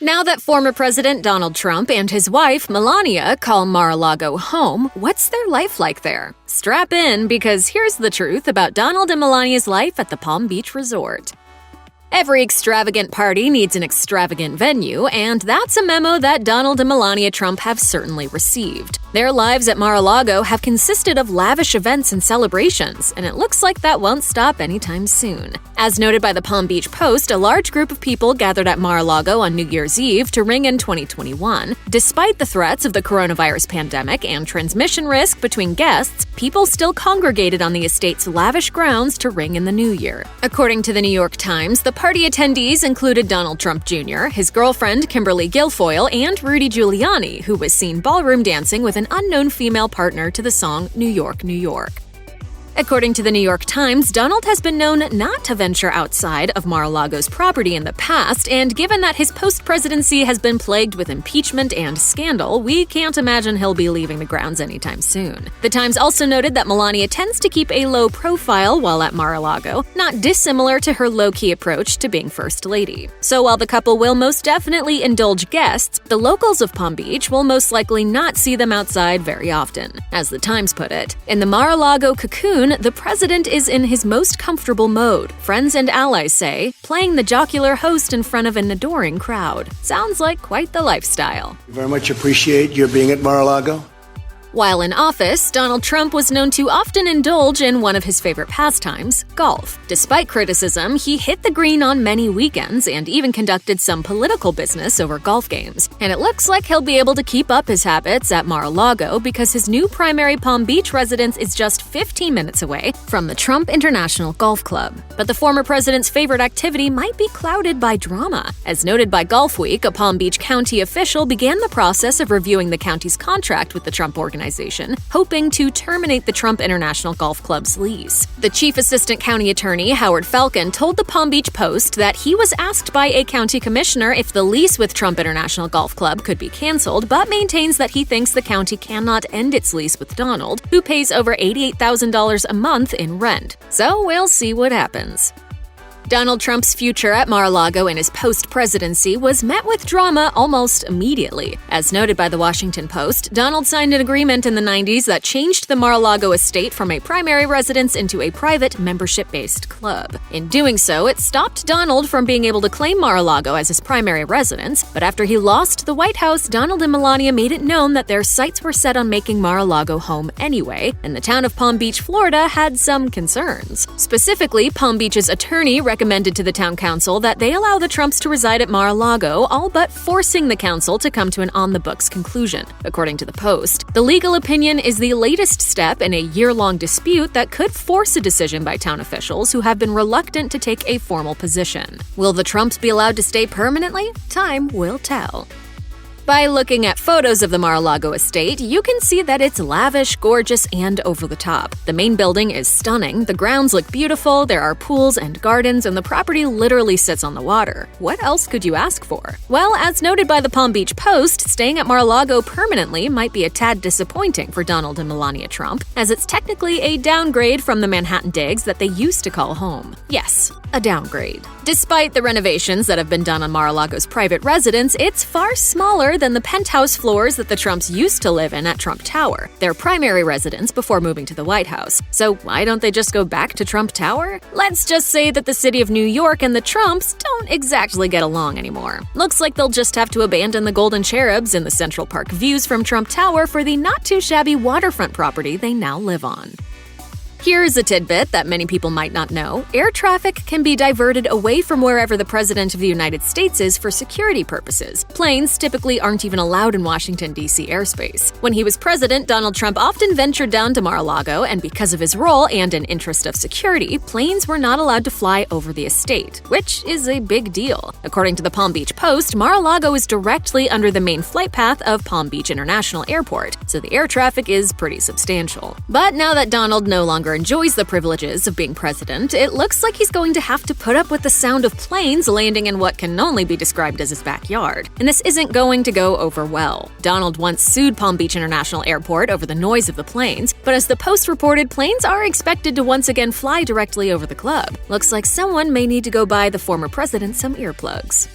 Now that former President Donald Trump and his wife, Melania, call Mar-a-Lago home, what's their life like there? Strap in, because here's the truth about Donald and Melania's life at the Palm Beach Resort. Every extravagant party needs an extravagant venue, and that's a memo that Donald and Melania Trump have certainly received. Their lives at Mar-a-Lago have consisted of lavish events and celebrations, and it looks like that won't stop anytime soon. As noted by the Palm Beach Post, a large group of people gathered at Mar-a-Lago on New Year's Eve to ring in 2021. Despite the threats of the coronavirus pandemic and transmission risk between guests, people still congregated on the estate's lavish grounds to ring in the new year. According to the New York Times, the party attendees included Donald Trump Jr., his girlfriend Kimberly Guilfoyle, and Rudy Giuliani, who was seen ballroom dancing with an unknown female partner to the song New York, New York. According to the New York Times, Donald has been known not to venture outside of Mar-a-Lago's property in the past, and given that his post-presidency has been plagued with impeachment and scandal, we can't imagine he'll be leaving the grounds anytime soon. The Times also noted that Melania tends to keep a low profile while at Mar-a-Lago, not dissimilar to her low-key approach to being First Lady. So while the couple will most definitely indulge guests, the locals of Palm Beach will most likely not see them outside very often. As the Times put it, in the Mar-a-Lago cocoon, the president is in his most comfortable mode, friends and allies say, playing the jocular host in front of an adoring crowd. Sounds like quite the lifestyle. We very much appreciate your being at Mar-a-Lago. While in office, Donald Trump was known to often indulge in one of his favorite pastimes, golf. Despite criticism, he hit the green on many weekends and even conducted some political business over golf games. And it looks like he'll be able to keep up his habits at Mar-a-Lago because his new primary Palm Beach residence is just 15 minutes away from the Trump International Golf Club. But the former president's favorite activity might be clouded by drama. As noted by Golf Week, a Palm Beach County official began the process of reviewing the county's contract with the Trump organization, hoping to terminate the Trump International Golf Club's lease. The chief assistant county attorney, Howard Falcon, told the Palm Beach Post that he was asked by a county commissioner if the lease with Trump International Golf Club could be canceled, but maintains that he thinks the county cannot end its lease with Donald, who pays over $88,000 a month in rent. So we'll see what happens. Donald Trump's future at Mar-a-Lago in his post-presidency was met with drama almost immediately. As noted by the Washington Post, Donald signed an agreement in the 90s that changed the Mar-a-Lago estate from a primary residence into a private membership-based club. In doing so, it stopped Donald from being able to claim Mar-a-Lago as his primary residence, but after he lost the White House, Donald and Melania made it known that their sights were set on making Mar-a-Lago home anyway, and the town of Palm Beach, Florida had some concerns. Specifically, Palm Beach's attorney recommended to the town council that they allow the Trumps to reside at Mar-a-Lago, all but forcing the council to come to an on-the-books conclusion. According to the Post, the legal opinion is the latest step in a year-long dispute that could force a decision by town officials who have been reluctant to take a formal position. Will the Trumps be allowed to stay permanently? Time will tell. By looking at photos of the Mar-a-Lago estate, you can see that it's lavish, gorgeous, and over the top. The main building is stunning, the grounds look beautiful, there are pools and gardens, and the property literally sits on the water. What else could you ask for? Well, as noted by the Palm Beach Post, staying at Mar-a-Lago permanently might be a tad disappointing for Donald and Melania Trump, as it's technically a downgrade from the Manhattan digs that they used to call home. Yes, a downgrade. Despite the renovations that have been done on Mar-a-Lago's private residence, it's far smaller than the penthouse floors that the Trumps used to live in at Trump Tower, their primary residence before moving to the White House. So why don't they just go back to Trump Tower? Let's just say that the city of New York and the Trumps don't exactly get along anymore. Looks like they'll just have to abandon the Golden Cherubs and the Central Park views from Trump Tower for the not-too-shabby waterfront property they now live on. Here's a tidbit that many people might not know. Air traffic can be diverted away from wherever the President of the United States is for security purposes. Planes typically aren't even allowed in Washington, D.C. airspace. When he was president, Donald Trump often ventured down to Mar-a-Lago, and because of his role and an interest of security, planes were not allowed to fly over the estate, which is a big deal. According to the Palm Beach Post, Mar-a-Lago is directly under the main flight path of Palm Beach International Airport, so the air traffic is pretty substantial. But now that Donald no longer enjoys the privileges of being president, it looks like he's going to have to put up with the sound of planes landing in what can only be described as his backyard. And this isn't going to go over well. Donald once sued Palm Beach International Airport over the noise of the planes, but as the Post reported, planes are expected to once again fly directly over the club. Looks like someone may need to go buy the former president some earplugs.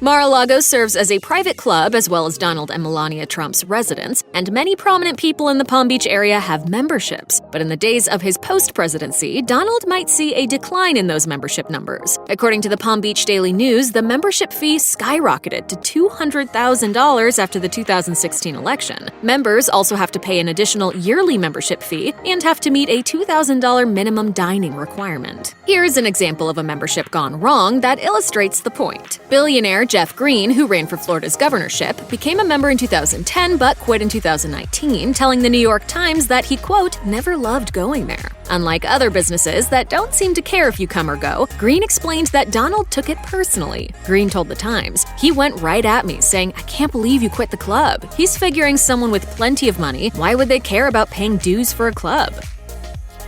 Mar-a-Lago serves as a private club as well as Donald and Melania Trump's residence, and many prominent people in the Palm Beach area have memberships. But in the days of his post-presidency, Donald might see a decline in those membership numbers. According to the Palm Beach Daily News, the membership fee skyrocketed to $200,000 after the 2016 election. Members also have to pay an additional yearly membership fee and have to meet a $2,000 minimum dining requirement. Here's an example of a membership gone wrong that illustrates the point. Billionaire Jeff Green, who ran for Florida's governorship, became a member in 2010 but quit in 2019, telling the New York Times that he, quote, never loved going there. Unlike other businesses that don't seem to care if you come or go, Green explained that Donald took it personally. Green told the Times, "He went right at me, saying, 'I can't believe you quit the club.' He's figuring someone with plenty of money, why would they care about paying dues for a club?"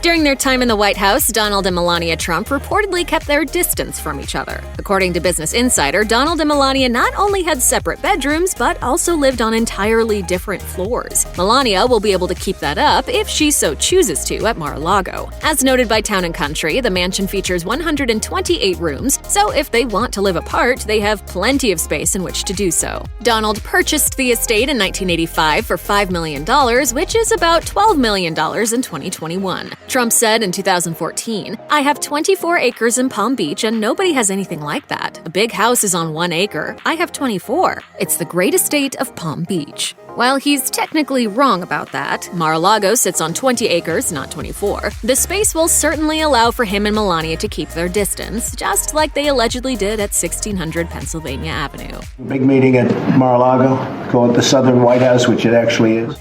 During their time in the White House, Donald and Melania Trump reportedly kept their distance from each other. According to Business Insider, Donald and Melania not only had separate bedrooms, but also lived on entirely different floors. Melania will be able to keep that up if she so chooses to at Mar-a-Lago. As noted by Town & Country, the mansion features 128 rooms, so if they want to live apart, they have plenty of space in which to do so. Donald purchased the estate in 1985 for $5 million, which is about $12 million in 2021. Trump said in 2014, "I have 24 acres in Palm Beach and nobody has anything like that. A big house is on 1 acre. I have 24. It's the great estate of Palm Beach." While he's technically wrong about that, Mar-a-Lago sits on 20 acres, not 24. The space will certainly allow for him and Melania to keep their distance, just like they allegedly did at 1600 Pennsylvania Avenue. Big meeting at Mar-a-Lago, call it the Southern White House, which it actually is.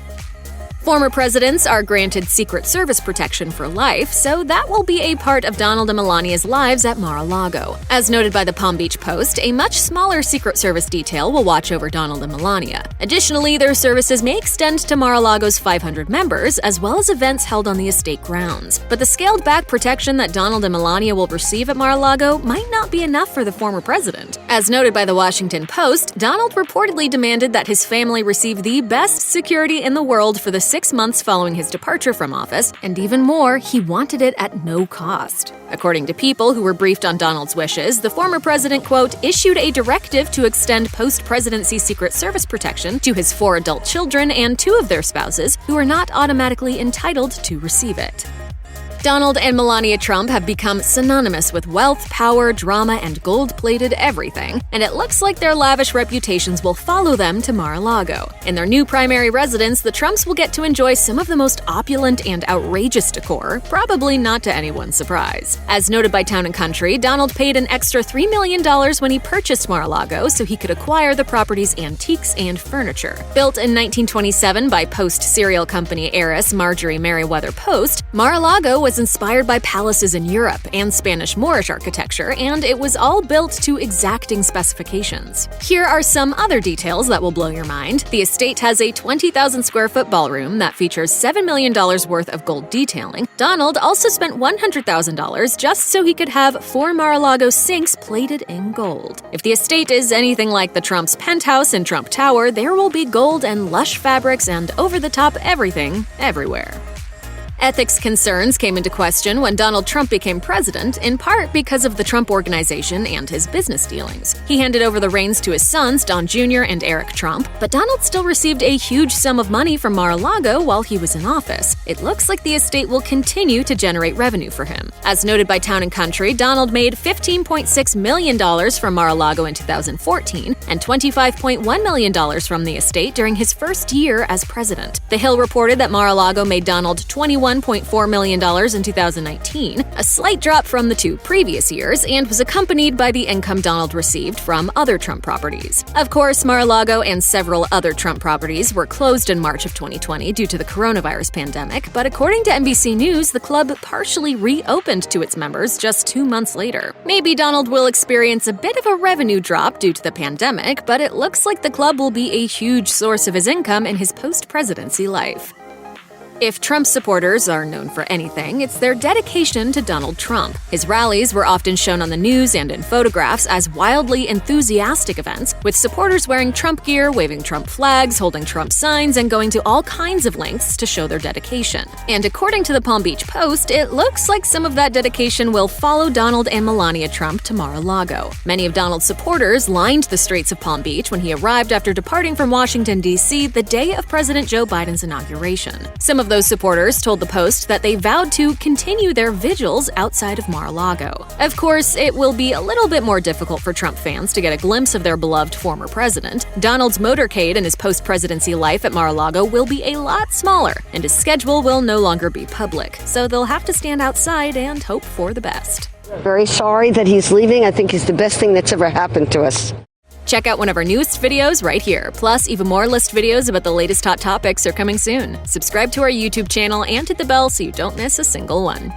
Former presidents are granted Secret Service protection for life, so that will be a part of Donald and Melania's lives at Mar-a-Lago. As noted by the Palm Beach Post, a much smaller Secret Service detail will watch over Donald and Melania. Additionally, their services may extend to Mar-a-Lago's 500 members, as well as events held on the estate grounds. But the scaled-back protection that Donald and Melania will receive at Mar-a-Lago might not be enough for the former president. As noted by the Washington Post, Donald reportedly demanded that his family receive the best security in the world for the 6 months following his departure from office, and even more, he wanted it at no cost. According to people who were briefed on Donald's wishes, the former president, quote, issued a directive to extend post-presidency Secret Service protection to his 4 adult children and 2 of their spouses, who are not automatically entitled to receive it. Donald and Melania Trump have become synonymous with wealth, power, drama, and gold-plated everything, and it looks like their lavish reputations will follow them to Mar-a-Lago. In their new primary residence, the Trumps will get to enjoy some of the most opulent and outrageous decor, probably not to anyone's surprise. As noted by Town & Country, Donald paid an extra $3 million when he purchased Mar-a-Lago so he could acquire the property's antiques and furniture. Built in 1927 by Post cereal company heiress Marjorie Merriweather Post, Mar-a-Lago was inspired by palaces in Europe and Spanish Moorish architecture, and it was all built to exacting specifications. Here are some other details that will blow your mind. The estate has a 20,000 square foot ballroom that features $7 million worth of gold detailing. Donald also spent $100,000 just so he could have 4 Mar-a-Lago sinks plated in gold. If the estate is anything like the Trump's penthouse in Trump Tower, there will be gold and lush fabrics and over-the-top everything everywhere. Ethics concerns came into question when Donald Trump became president, in part because of the Trump Organization and his business dealings. He handed over the reins to his sons, Don Jr. and Eric Trump, but Donald still received a huge sum of money from Mar-a-Lago while he was in office. It looks like the estate will continue to generate revenue for him. As noted by Town & Country, Donald made $15.6 million from Mar-a-Lago in 2014 and $25.1 million from the estate during his first year as president. The Hill reported that Mar-a-Lago made Donald $21.4 million in 2019, a slight drop from the 2 previous years, and was accompanied by the income Donald received from other Trump properties. Of course, Mar-a-Lago and several other Trump properties were closed in March of 2020 due to the coronavirus pandemic, but according to NBC News, the club partially reopened to its members just 2 months later. Maybe Donald will experience a bit of a revenue drop due to the pandemic, but it looks like the club will be a huge source of his income in his post-presidency life. If Trump supporters are known for anything, it's their dedication to Donald Trump. His rallies were often shown on the news and in photographs as wildly enthusiastic events, with supporters wearing Trump gear, waving Trump flags, holding Trump signs, and going to all kinds of lengths to show their dedication. And according to the Palm Beach Post, it looks like some of that dedication will follow Donald and Melania Trump to Mar-a-Lago. Many of Donald's supporters lined the streets of Palm Beach when he arrived after departing from Washington, D.C. the day of President Joe Biden's inauguration. Some of those supporters told the Post that they vowed to continue their vigils outside of Mar-a-Lago. Of course, it will be a little bit more difficult for Trump fans to get a glimpse of their beloved former president. Donald's motorcade and his post-presidency life at Mar-a-Lago will be a lot smaller, and his schedule will no longer be public, so they'll have to stand outside and hope for the best. Very sorry that he's leaving. I think he's the best thing that's ever happened to us. Check out one of our newest videos right here. Plus, even more list videos about the latest hot topics are coming soon. Subscribe to our YouTube channel and hit the bell so you don't miss a single one.